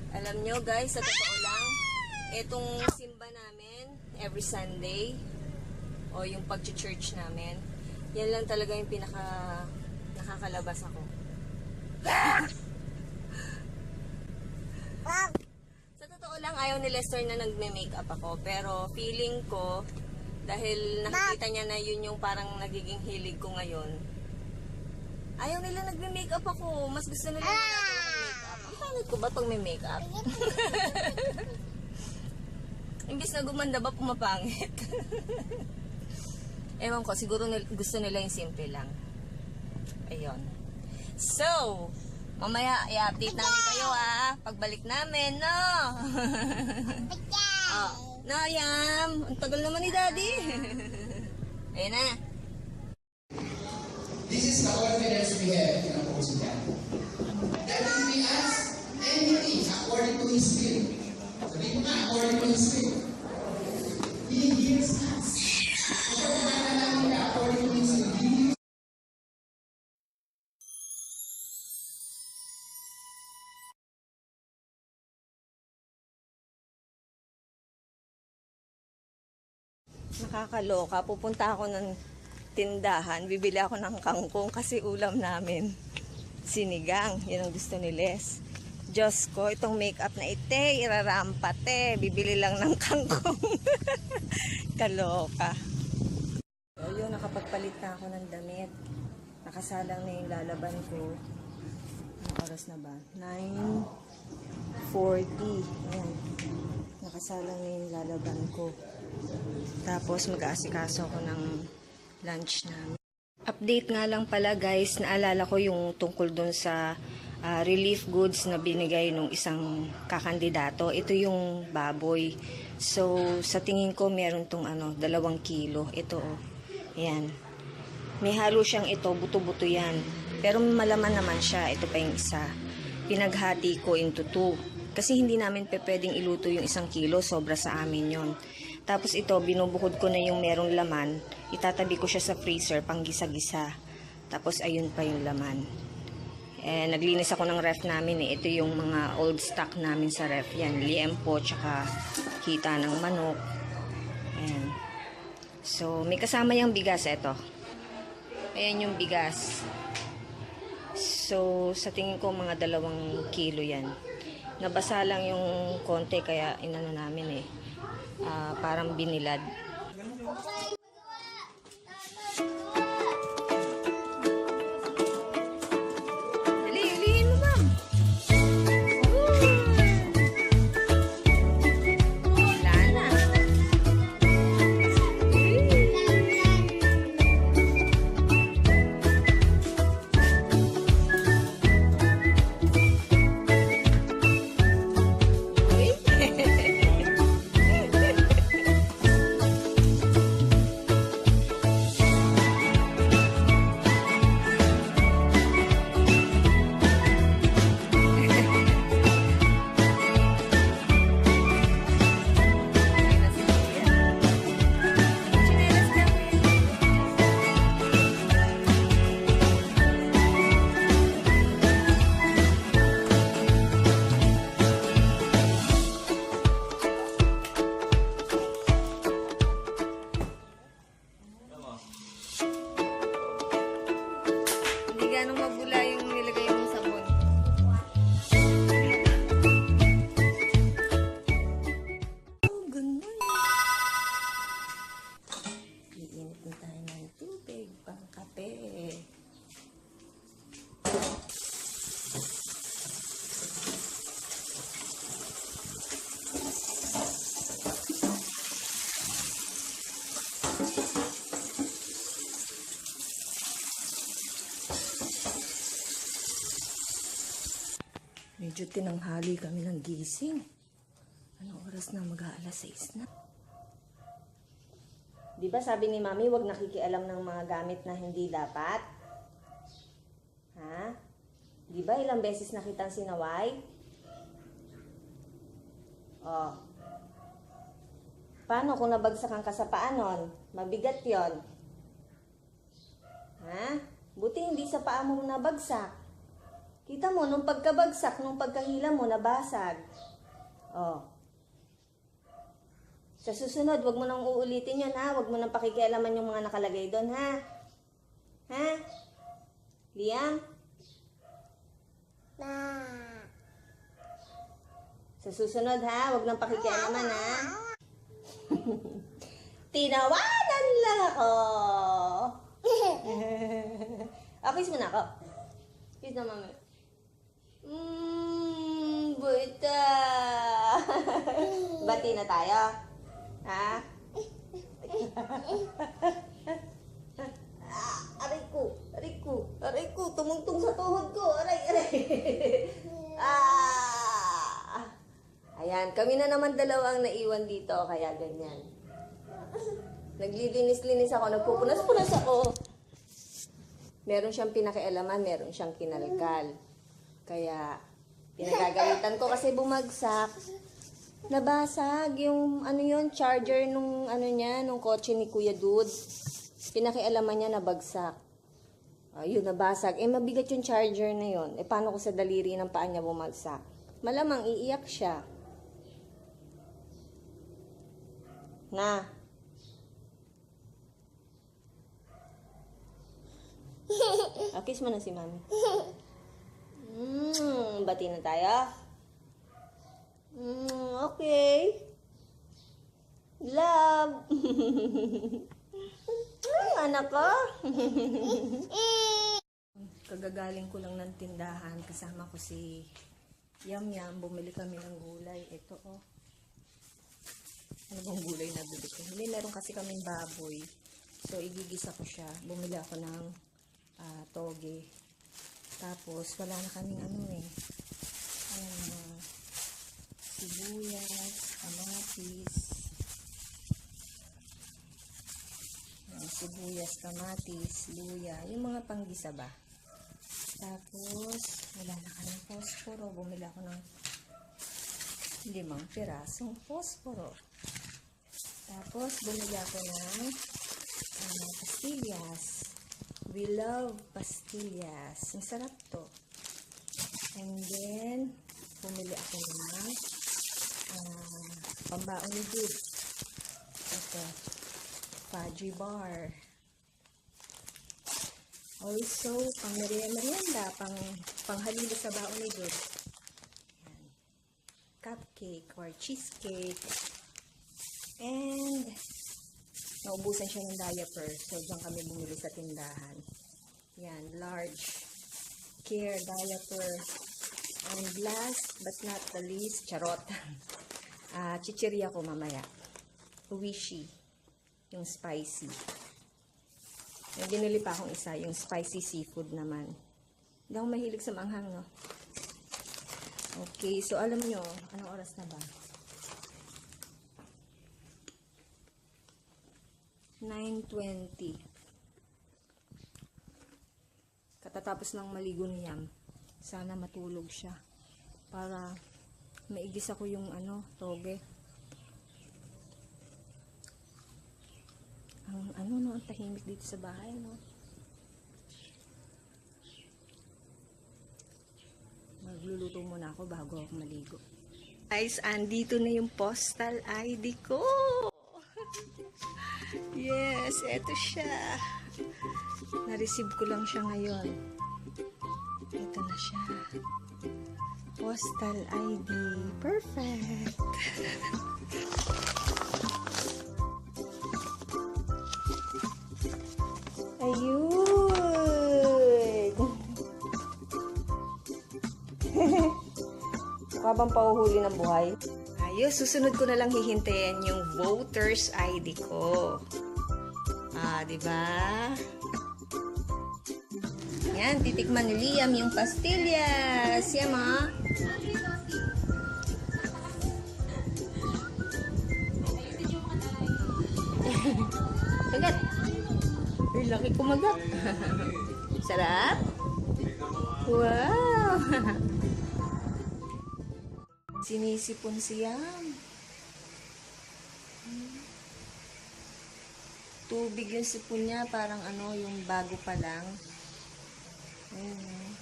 Alam nyo guys, sa totoo lang, itong simba namin every Sunday o yung pag-church namin, yan lang talaga yung nakakalabas ako. Sa totoo lang, ayaw ni Lester na nagme-makeup ako, pero feeling ko dahil nakikita niya na yun yung parang nagiging hilig ko ngayon, ayaw nila nagme-makeup ako. Mas gusto nila mag-makeup. Ang pangit ko ba pag may makeup? Imbis na gumanda ba, pumapangit? Ewan ko, siguro gusto nila yung simple lang. Ayun. So, mamaya i-update namin kayo pagbalik namin, no? Oh, no, Yam. Ang tagal naman ni Daddy. Ayun na. This is the confidence we have in opposing God. That if we ask anything according to His will, sabi ko nga, according to His will, He hears us. Kapag nakalangin ka according to His will, He hears us. Nakakaloka. Pupunta ako ng tindahan. Bibili ako ng kangkong kasi ulam namin. Sinigang. Yan ang gusto ni Les. Diyos ko, itong makeup na ite, irarampat bibili lang ng kangkong. Kaloka. So, yun, nakapagpalit na ako ng damit. Nakasalang na yung lalaban ko. Anong oras na ba? 9:40. Ayan. Nakasalang na yung lalaban ko. Tapos mag-aasikaso ako ng lunch namin. Update nga lang pala guys, naalala ko yung tungkol dun sa relief goods na binigay nung isang kakandidato. Ito yung baboy. So, sa tingin ko meron tong 2 kilo. Ito Ayan. May halo siyang ito, buto-buto yan. Pero malaman naman siya. Ito pa yung isa. Pinaghati ko into 2. Kasi hindi namin pwedeng iluto yung 1 kilo. Sobra sa amin yon. Tapos ito, binubuhod ko na yung merong laman. Itatabi ko siya sa freezer, pang gisa-gisa. Tapos ayun pa yung laman. Naglinis ako ng ref namin Ito yung mga old stock namin sa ref. Yan, liempo, tsaka kita ng manok. Ayan. So, may kasama yung bigas. Ito. Ayan yung bigas. So, sa tingin ko mga 2 kilo yan. Nabasa lang yung konti, kaya inano namin parang binilad. Dali, ulihin mo ba? Wala na. Hindi ganong mabula yung nilagay mong sabon. Oh, ganun. Iinit na tayo ng tubig pang kape. Medyo tinanghali kami ng gising. Anong oras na? Mag-aalas 6 na. Di ba sabi ni Mami, huwag nakikialam ng mga gamit na hindi dapat? Ha? Di ba ilang beses nakitang sinaway? Oh. Paano kung nabagsakan ka sa paa nun? Mabigat yon. Ha? Buti hindi sa paa mo nabagsak. Kita mo, nung pagkabagsak, nung pagkahila mo, nabasag. Oh. Sa susunod, wag mo nang uulitin yun, ha? Wag mo nang pakikialaman yung mga nakalagay doon, ha? Ha? Liam? Sa susunod, ha? Wag nang pakikialaman, ha? Tinawanan lang ako! Kiss mo na ako. Kiss na, mami. Buta. Bati na tayo. Ha? Aray ko. Aray ko. Aray ko. Tumungtong sa tuhod ko. Aray, aray. Ayan, kami na naman dalawa ang naiwan dito, kaya ganyan. Naglilinis-linis ako, nagpupunas-punas ako. Meron siyang pinakialaman, meron siyang kinalkal. Kaya, pinagagalitan ko kasi bumagsak. Nabasag yung, charger nung, nung kotse ni Kuya Dude. Pinakialaman niya, nabagsak. Ayun, nabasag. Mabigat yung charger na yun. Paano ko sa daliri ng paa niya bumagsak? Malamang, iiyak siya. Na. Kiss mo na si Mami. Bati na tayo. Okay. Love. Anak ko. Kagagaling ko lang ng tindahan. Kasama ko si Yam Yam. Bumili kami ng gulay. Ito, oh. Ano bang gulay na bili ko? Hindi, meron kasi kaming baboy. So, igigisa ko siya. Bumili ako ng toge. Tapos, wala na kaming sibuyas, kamatis. Sibuyas, kamatis, luya. Yung mga panggisa ba? Tapos, wala na kaming posporo. Bumili ako ng 5 pirasong posporo. Tapos, bumili ako ng pastillas. We love pastillas. Ang sarap to. And then, bumili ako ng pambaon ni Dude. Ito, fudgy bar. Also, pang merienda, panghalilo sa baon ni Dude. Yan. Cupcake or cheesecake. And, naubusan siya ng diaper. So, diyan kami bumili sa tindahan. Yan, large care diaper. And last but not the least, charot. Chichirya ko mamaya. Uwishi. Yung spicy. May binili pa akong isa, yung spicy seafood naman. Hindi ako mahilig sa manghang, no? Okay, so alam nyo, anong oras na ba? 9:20. Katatapos ng maligo ni Yam. Sana matulog siya. Para maigis ako yung toge. Ang tahimik dito sa bahay, no? Magluluto muna ako bago ako maligo. Guys, andito na yung postal ID ko. Yes, eto siya. Na-receive ko lang siya ngayon. Ito na siya. Postal ID. Perfect. Ayun. Mukha bang pauhuli ng buhay? Ayos, susunod ko na lang hihintayin yung voters ID ko. Diba? Yan, titikman ni Liam yung pastillas. Yan, ma. Kagat. Ay, laki kumagat. Sarap? Wow! Sinisipon si Yam. Tubig yung sipon niya, parang yung bago pa lang. Ayun.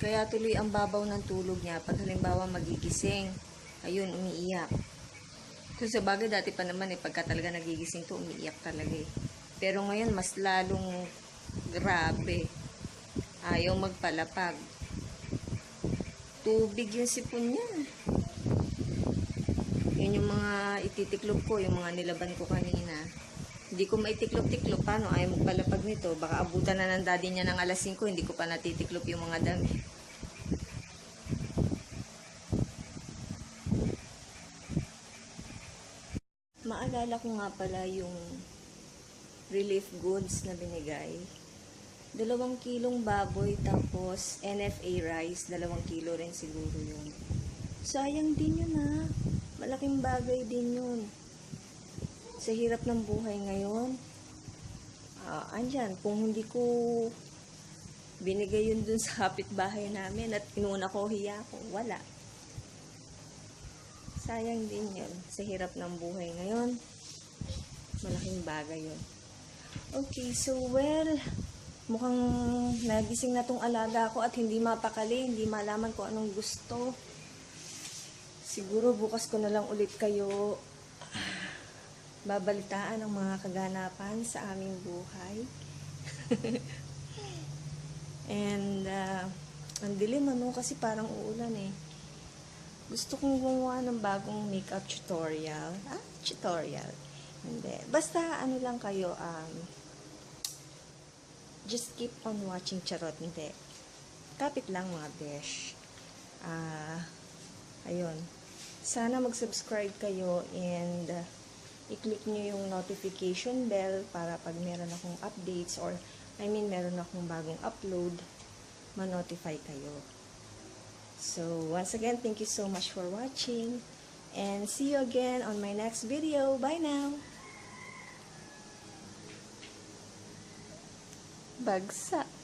Kaya tuloy ang babaw ng tulog niya pag halimbawa magigising. Ayun, umiiyak. Kung sa bagay, dati pa naman pagka talaga nagigising to, umiiyak talaga Pero ngayon, mas lalong grabe. Ayaw magpalapag. Tubig yung sipon niya. Yun yung mga ititiklop ko, yung mga nilaban ko kanina. Hindi ko maitiklop-tiklop. Paano? Ayaw magpalapag nito. Baka abutan na ng daddy niya ng alas 5, hindi ko pa natitiklop yung mga dami. Maalala ko nga pala yung relief goods na binigay. 2 kilong baboy, tapos NFA rice, 2 kilo rin siguro yun. Sayang din yun Malaking bagay din yun. Sa hirap ng buhay ngayon, andyan, kung hindi ko binigay yun dun sa kapitbahay namin at inuna ko, hiya ko, wala. Sayang din yun. Sa hirap ng buhay ngayon, malaking bagay yun. Okay, so mukhang nagising na tong alaga ko at hindi mapakali, hindi malaman ko anong gusto. Siguro bukas ko na lang ulit kayo babalitaan ang mga kaganapan sa aming buhay. And, ang dilim kasi parang uulan Gusto kong gumawa ng bagong makeup tutorial. Tutorial. Hindi. Basta, lang kayo, just keep on watching, charot. Hindi. Kapit lang, mga besh. Ayun. Sana mag-subscribe kayo and i-click nyo yung notification bell para pag meron akong updates or meron akong bagong upload, ma-notify kayo. So, once again, thank you so much for watching and see you again on my next video. Bye now! Bagsak!